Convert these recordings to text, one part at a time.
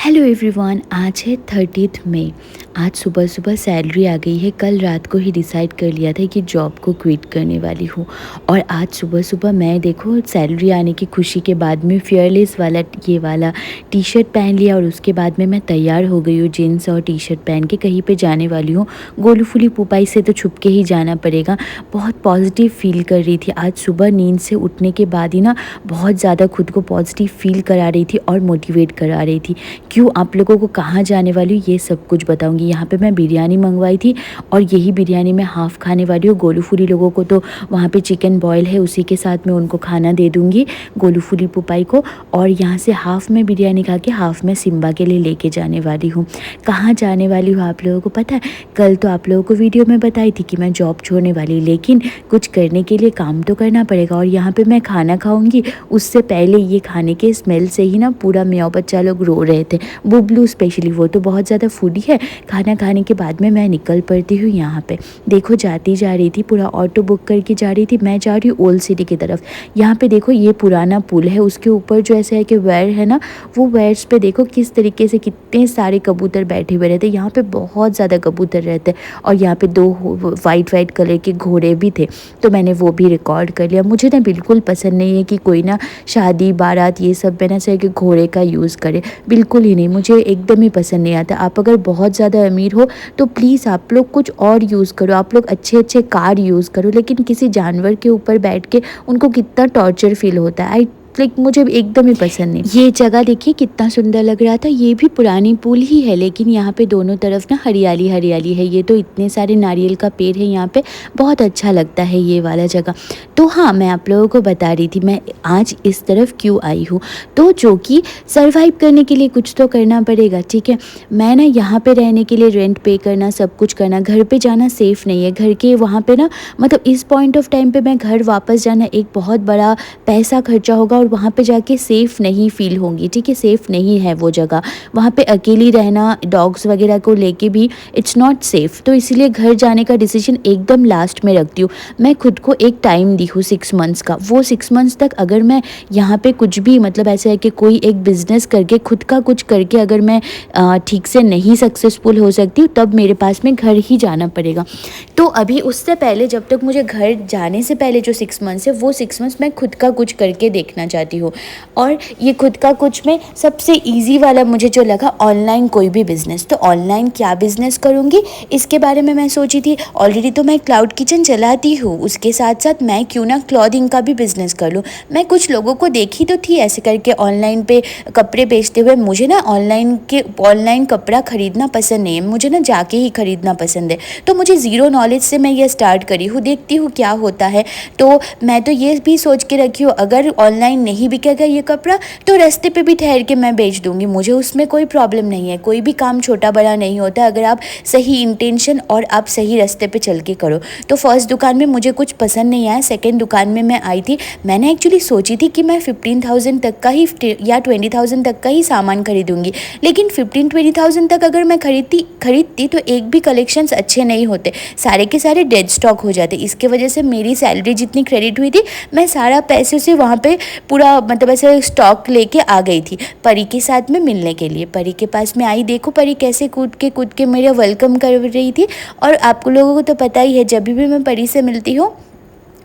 Hello everyone, आज है 30th मई। आज सुबह सुबह सैलरी आ गई है। कल रात को ही डिसाइड कर लिया था कि जॉब को क्विट करने वाली हूँ। और आज सुबह सुबह मैं देखो सैलरी आने की खुशी के बाद में फियरलेस वाला ये वाला टी शर्ट पहन लिया और उसके बाद में मैं तैयार हो गई हूँ। जीन्स और टी शर्ट पहन के कहीं पे जाने वाली हूँ। गोलू फुली पुपाई से तो छुप के ही जाना पड़ेगा। बहुत पॉजिटिव फील कर रही थी। आज सुबह नींद से उठने के बाद ही ना बहुत ज़्यादा खुद को पॉजिटिव फील करा रही थी और मोटिवेट करा रही थी। क्यों, आप लोगों को कहाँ जाने वाली हूँ ये सब कुछ बताऊंगी। यहाँ पे मैं बिरयानी मंगवाई थी और यही बिरयानी मैं हाफ़ खाने वाली हूँ। गोलू फूली लोगों को तो वहाँ पे चिकन बॉयल है, उसी के साथ मैं उनको खाना दे दूँगी, गोलू फूली पुपाई को। और यहाँ से हाफ़ में बिरयानी खा के हाफ़ में सिम्बा के लिए लेके जाने वाली हूँ। कहाँ जाने वाली हूँ आप लोगों को पता है? कल तो आप लोगों को वीडियो में बताई थी कि मैं जॉब छोड़ने वाली, लेकिन कुछ करने के लिए काम तो करना पड़ेगा। और यहाँ पर मैं खाना खाऊँगी, उससे पहले ये खाने के स्मेल से ही ना पूरा म्याऊं बच्चा लोग रो रहे थे। बुबलू स्पेशली, वो तो बहुत ज़्यादा फूडी है। खाना खाने के बाद में मैं निकल पड़ती हूँ। यहाँ पे देखो जाती जा रही थी, पूरा ऑटो बुक करके जा रही थी। मैं जा रही हूँ ओल्ड सिटी की तरफ। यहाँ पे देखो ये पुराना पुल है, उसके ऊपर जो ऐसा है कि वेयर है ना, वो वेयर्स पे देखो किस तरीके से कितने सारे कबूतर बैठे हुए रहते। यहाँ पे बहुत ज़्यादा कबूतर रहते और यहाँ पे दो वाइट कलर के घोड़े भी थे, तो मैंने वो भी रिकॉर्ड कर लिया। मुझे ना बिल्कुल पसंद नहीं है कि कोई ना शादी बारात ये सब में ना से कि घोड़े का यूज़ करे, बिल्कुल ही नहीं, मुझे एकदम ही पसंद नहीं आता। आप अगर बहुत ज़्यादा अमीर हो तो प्लीज़ आप लोग कुछ और यूज़ करो, आप लोग अच्छे अच्छे कार यूज़ करो, लेकिन किसी जानवर के ऊपर बैठ के उनको कितना टॉर्चर फील होता है। मुझे एकदम ही पसंद नहीं। ये जगह देखिए कितना सुंदर लग रहा था। ये भी पुरानी पुल ही है, लेकिन यहाँ पे दोनों तरफ ना हरियाली हरियाली है। ये तो इतने सारे नारियल का पेड़ है यहाँ पे, बहुत अच्छा लगता है ये वाला जगह। तो हाँ, मैं आप लोगों को बता रही थी मैं आज इस तरफ क्यों आई हूँ। तो जो कि सर्वाइव करने के लिए कुछ तो करना पड़ेगा, ठीक है। मैं ना यहाँ पे रहने के लिए रेंट पे करना, सब कुछ करना, घर पे जाना सेफ़ नहीं है। घर के वहाँ पे ना मतलब इस पॉइंट ऑफ टाइम पे मैं घर वापस जाना एक बहुत बड़ा पैसा खर्चा होगा और वहाँ पे जाके सेफ़ नहीं फील होंगी, ठीक है। सेफ़ नहीं है वो जगह, वहाँ पे अकेली रहना डॉग्स वगैरह को लेके भी इट्स नॉट सेफ़। तो इसीलिए घर जाने का डिसीजन एकदम लास्ट में रखती हूँ। मैं खुद को एक टाइम दी हूँ 6 मंथ्स का। वो 6 मंथ्स तक अगर मैं यहाँ पे कुछ भी मतलब ऐसा है कि कोई एक बिज़नेस करके खुद का कुछ करके अगर मैं ठीक से नहीं सक्सेसफुल हो सकती हूँ, तब मेरे पास में घर ही जाना पड़ेगा। तो अभी उससे पहले जब तक मुझे घर जाने से पहले जो 6 मंथ्स है, वो 6 मंथ्स मैं खुद का कुछ करके देखना चाहती हूँ। और ये खुद का कुछ में सबसे ईजी वाला मुझे जो लगा, ऑनलाइन कोई भी बिज़नेस। तो ऑनलाइन क्या बिज़नेस करूँगी इसके बारे में मैं सोची थी। ऑलरेडी तो मैं क्लाउड किचन चलाती हूँ, उसके साथ साथ मैं क्यों ना क्लॉथिंग का भी बिज़नेस कर लूँ। मैं कुछ लोगों को देखी तो थी ऐसे करके ऑनलाइन पे कपड़े बेचते हुए। मुझे ना ऑनलाइन कपड़ा ख़रीदना पसंद नहीं है, मुझे ना जाके ही ख़रीदना पसंद है। तो मुझे ज़ीरो नॉलेज से मैं ये स्टार्ट करी हूँ, देखती हूँ क्या होता है। तो मैं तो ये भी सोच के रखी हूँ, अगर ऑनलाइन नहीं बिकेगा ये कपड़ा तो रास्ते पे भी ठहर के मैं बेच दूँगी, मुझे उसमें कोई प्रॉब्लम नहीं है। कोई भी काम छोटा बड़ा नहीं होता अगर आप सही इंटेंशन और आप सही रास्ते पे चल के करो। तो फर्स्ट दुकान में मुझे कुछ पसंद नहीं आया, सेकेंड दुकान में मैं आई थी। मैंने एक्चुअली सोची थी कि मैं 15,000 तक का ही या 20,000 तक का ही सामान खरीदूँगी, लेकिन 15-20,000 तक अगर मैं खरीदती तो एक भी कलेक्शंस अच्छे नहीं होते, सारे के सारे डेड स्टॉक हो जाते। इसके वजह से मेरी सैलरी जितनी क्रेडिट हुई थी, मैं सारा पैसे से वहाँ पे पूरा मतलब ऐसे स्टॉक लेके आ गई थी परी के साथ में मिलने के लिए। परी के पास में आई, देखो परी कैसे कूद के मेरा वेलकम कर रही थी। और आप लोगों को तो पता ही है, जब भी मैं परी से मिलती हूँ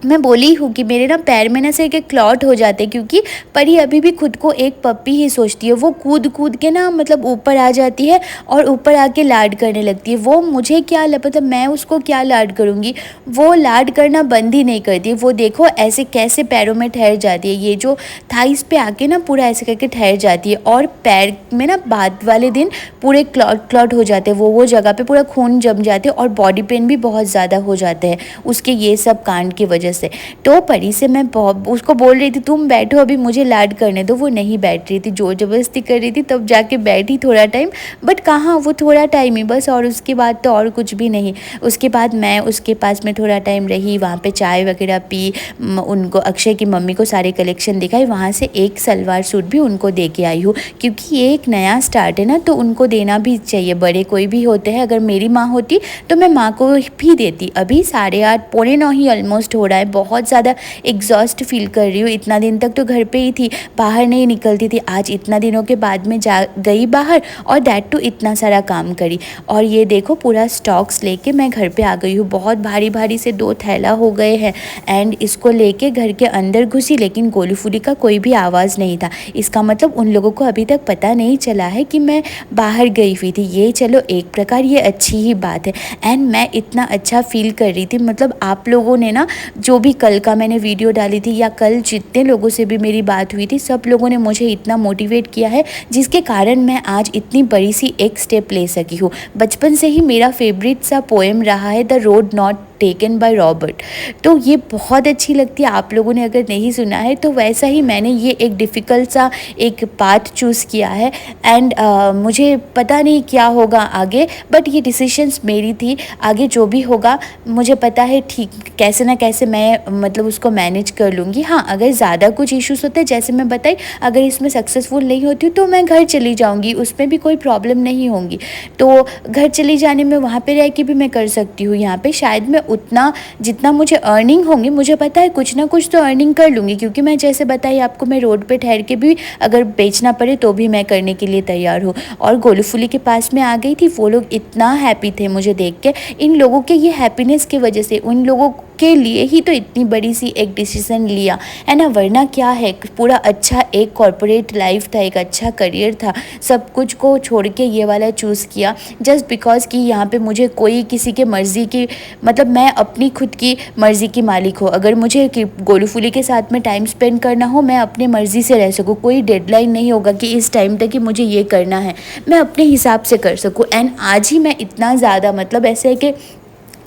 मैं बोली हूँ कि मेरे ना पैर में ना से एक क्लॉट हो जाते, क्योंकि परी अभी भी खुद को एक पप्पी ही सोचती है। वो कूद के ना मतलब ऊपर आ जाती है और ऊपर आके लाड करने लगती है। वो मुझे क्या मतलब मैं उसको क्या लाड करूँगी, वो लाड करना बंद ही नहीं करती। वो देखो ऐसे कैसे पैरों में ठहर जाती है, ये जो थाइस पे आके ना पूरा ऐसे करके ठहर जाती है। और पैर में ना बाद वाले दिन पूरे क्लॉट हो जाते हैं, वो जगह पे पूरा खून जम जाते हैं और बॉडी पेन भी बहुत ज़्यादा हो जाते हैं उसके ये सब कांड की वजह से। तो परी से मैं उसको बोल रही थी तुम बैठो अभी मुझे लाड करने दो, वो नहीं बैठ रही थी, जोर जबरदस्ती कर रही थी। तब जाके बैठी थोड़ा टाइम, बट कहाँ वो थोड़ा टाइम ही बस, और उसके बाद तो और कुछ भी नहीं। उसके बाद मैं उसके पास में थोड़ा टाइम रही, वहाँ पे चाय वगैरह पी, उनको अक्षय की मम्मी को सारे कलेक्शन दिखाई, वहाँ से एक सलवार सूट भी उनको दे के आई हूँ, क्योंकि ये एक नया स्टार्ट है ना, तो उनको देना भी चाहिए। बड़े कोई भी होते हैं, अगर मेरी माँ होती तो मैं माँ को भी देती। अभी 8:30 पौने 9 ही ऑलमोस्ट हो रहा है है, बहुत ज़्यादा एग्जॉस्ट फील कर रही हूँ। इतना दिन तक तो घर पे ही थी, बाहर नहीं निकलती थी, आज इतना दिनों के बाद में जा गई बाहर और दैट टू इतना सारा काम करी। और ये देखो पूरा स्टॉक्स लेके मैं घर पे आ गई हूँ, बहुत भारी भारी से 2 थैला हो गए हैं एंड इसको लेके घर के अंदर घुसी, लेकिन गोलू फूली का कोई भी आवाज़ नहीं था। इसका मतलब उन लोगों को अभी तक पता नहीं चला है कि मैं बाहर गई हुई थी। ये चलो एक प्रकार ये अच्छी ही बात है एंड मैं इतना अच्छा फील कर रही थी। मतलब आप लोगों ने ना, जो भी कल का मैंने वीडियो डाली थी या कल जितने लोगों से भी मेरी बात हुई थी, सब लोगों ने मुझे इतना मोटिवेट किया है जिसके कारण मैं आज इतनी बड़ी सी एक स्टेप ले सकी हूँ। बचपन से ही मेरा फेवरेट सा पोएम रहा है the road not taken by Robert, तो ये बहुत अच्छी लगती है। आप लोगों ने अगर नहीं सुना है तो वैसा ही मैंने ये एक डिफ़िकल्ट सा एक पाथ चूज़ किया है एंड मुझे पता नहीं क्या होगा आगे, बट ये डिसीशंस मेरी थी। आगे जो भी होगा मुझे पता है ठीक कैसे ना कैसे मैं मतलब उसको मैनेज कर लूँगी। हाँ, अगर ज़्यादा कुछ इश्यूज़ होते हैं जैसे मैं बताई, अगर इसमें सक्सेसफुल नहीं होती हूँ तो मैं घर चली जाऊँगी, उसमें भी कोई प्रॉब्लम नहीं होंगी। तो घर चली जाने में वहाँ पे रह के भी मैं कर सकती हूँ। यहाँ पे शायद मैं उतना जितना मुझे अर्निंग होंगी, मुझे पता है कुछ ना कुछ तो अर्निंग कर लूँगी, क्योंकि मैं जैसे बताई आपको, मैं रोड पे ठहर के भी अगर बेचना पड़े तो भी मैं करने के लिए तैयार हूँ। और गोलू फूली के पास में आ गई थी, वो लोग इतना हैप्पी थे मुझे देख के। इन लोगों के ये हैप्पीनेस की वजह से, उन लोगों के लिए ही तो इतनी बड़ी सी एक डिसीज़न लिया है ना, वरना क्या है, पूरा अच्छा एक कॉर्पोरेट लाइफ था, एक अच्छा करियर था, सब कुछ को छोड़ के ये वाला चूज़ किया जस्ट बिकॉज कि यहाँ पे मुझे कोई किसी के मर्ज़ी की, मतलब मैं अपनी खुद की मर्ज़ी की मालिक हो। अगर मुझे कि गोलू फूली के साथ में टाइम स्पेंड करना हो, मैं अपनी मर्ज़ी से रह सकूँ, कोई डेडलाइन नहीं होगा कि इस टाइम तक कि मुझे ये करना है, मैं अपने हिसाब से कर सकूँ। एंड आज ही मैं इतना ज़्यादा, मतलब ऐसे है कि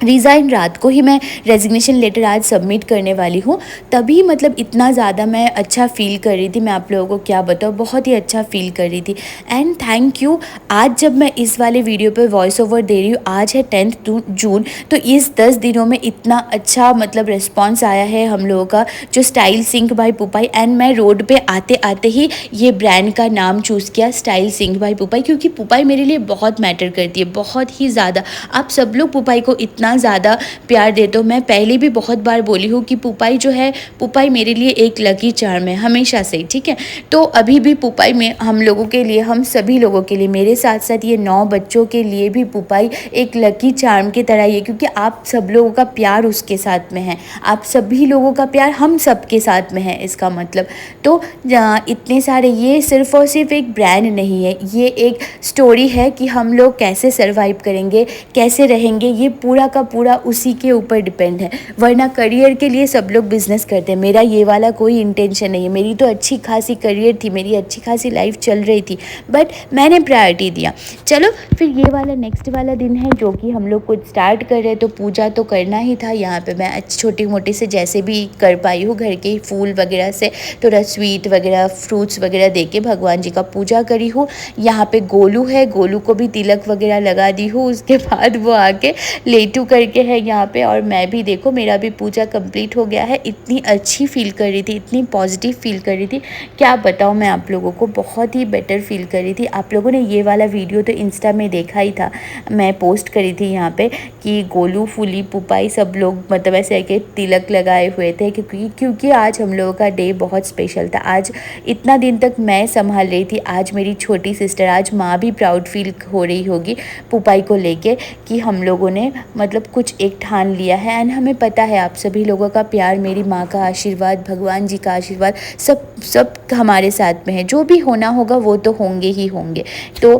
रिज़ाइन रात को ही मैं रेजिग्नेशन लेटर आज सबमिट करने वाली हूँ, तभी मतलब इतना ज़्यादा मैं अच्छा फ़ील कर रही थी। मैं आप लोगों को क्या बताऊँ, बहुत ही अच्छा फ़ील कर रही थी एंड थैंक यू। आज जब मैं इस वाले वीडियो पे वॉइस ओवर दे रही हूँ, आज है 10 जून, तो इस 10 दिनों में इतना अच्छा मतलब रिस्पॉन्स आया है हम लोगों का, जो स्टाइल सिंह बाय पुपाई। एंड मैं रोड पर आते आते ही ये ब्रांड का नाम चूज़ किया, स्टाइल सिंह बाय पुपाई, क्योंकि पुपाई मेरे लिए बहुत मैटर करती है, बहुत ही ज़्यादा। आप सब लोग पुपाई को इतना ज़्यादा प्यार देते हो। मैं पहले भी बहुत बार बोली हूँ कि पुपाई जो है, पुपाई मेरे लिए एक लकी चार्म है हमेशा से ही, ठीक है। तो अभी भी पुपाई में हम लोगों के लिए, हम सभी लोगों के लिए, मेरे साथ साथ ये 9 बच्चों के लिए भी पुपाई एक लकी चार्म की तरह ही है, क्योंकि आप सब लोगों का प्यार उसके साथ में है, आप सभी लोगों का प्यार हम सब के साथ में है इसका मतलब। तो इतने सारे, ये सिर्फ और सिर्फ एक ब्रांड नहीं है, ये एक स्टोरी है कि हम लोग कैसे सर्वाइव करेंगे, कैसे रहेंगे, ये पूरा का पूरा उसी के ऊपर डिपेंड है। वरना करियर के लिए सब लोग बिजनेस करते हैं, मेरा ये वाला कोई इंटेंशन नहीं है। मेरी तो अच्छी खासी करियर थी, मेरी अच्छी खासी लाइफ चल रही थी, बट मैंने प्रायोरिटी दिया। चलो फिर ये वाला नेक्स्ट वाला दिन है जो कि हम लोग कुछ स्टार्ट कर रहे हैं, तो पूजा तो करना ही था। यहाँ पे मैं छोटी मोटी से जैसे भी कर पाई हूँ, घर के फूल वगैरह से थोड़ा स्वीट वगैरह, फ्रूट्स वगैरह दे के भगवान जी का पूजा करी हूँ। यहाँ पे गोलू है, गोलू को भी तिलक वगैरह लगा दी हूँ। उसके बाद वो आके लेटू करके है यहाँ पे, और मैं भी देखो मेरा भी पूजा कंप्लीट हो गया है। इतनी अच्छी फील कर रही थी, इतनी पॉजिटिव फील कर रही थी, क्या बताऊँ मैं आप लोगों को, बहुत ही बेटर फील कर रही थी। आप लोगों ने ये वाला वीडियो तो इंस्टा में देखा ही था, मैं पोस्ट करी थी यहाँ पे कि गोलू फूली पुपाई सब लोग मतलब ऐसे कि तिलक लगाए हुए थे, क्योंकि आज हम लोगों का डे बहुत स्पेशल था। आज इतना दिन तक मैं संभाल रही थी, आज मेरी छोटी सिस्टर, आज माँ भी प्राउड फील हो रही होगी पुपाई को लेके कि हम लोगों ने मतलब कुछ एक ठान लिया है। एंड हमें पता है आप सभी लोगों का प्यार, मेरी माँ का आशीर्वाद, भगवान जी का आशीर्वाद, सब हमारे साथ में है। जो भी होना होगा वो तो होंगे ही होंगे, तो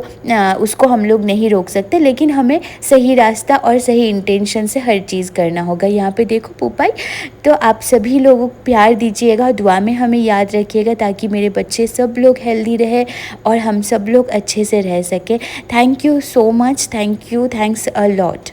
उसको हम लोग नहीं रोक सकते, लेकिन हमें सही रास्ता और सही इंटेंशन से हर चीज़ करना होगा। यहाँ पे देखो पुपाई, तो आप सभी लोगों को प्यार दीजिएगा, दुआ में हमें याद रखिएगा, ताकि मेरे बच्चे सब लोग हेल्दी रहे और हम सब लोग अच्छे से रह सकें। Thank you so much, thank you, thanks a lot.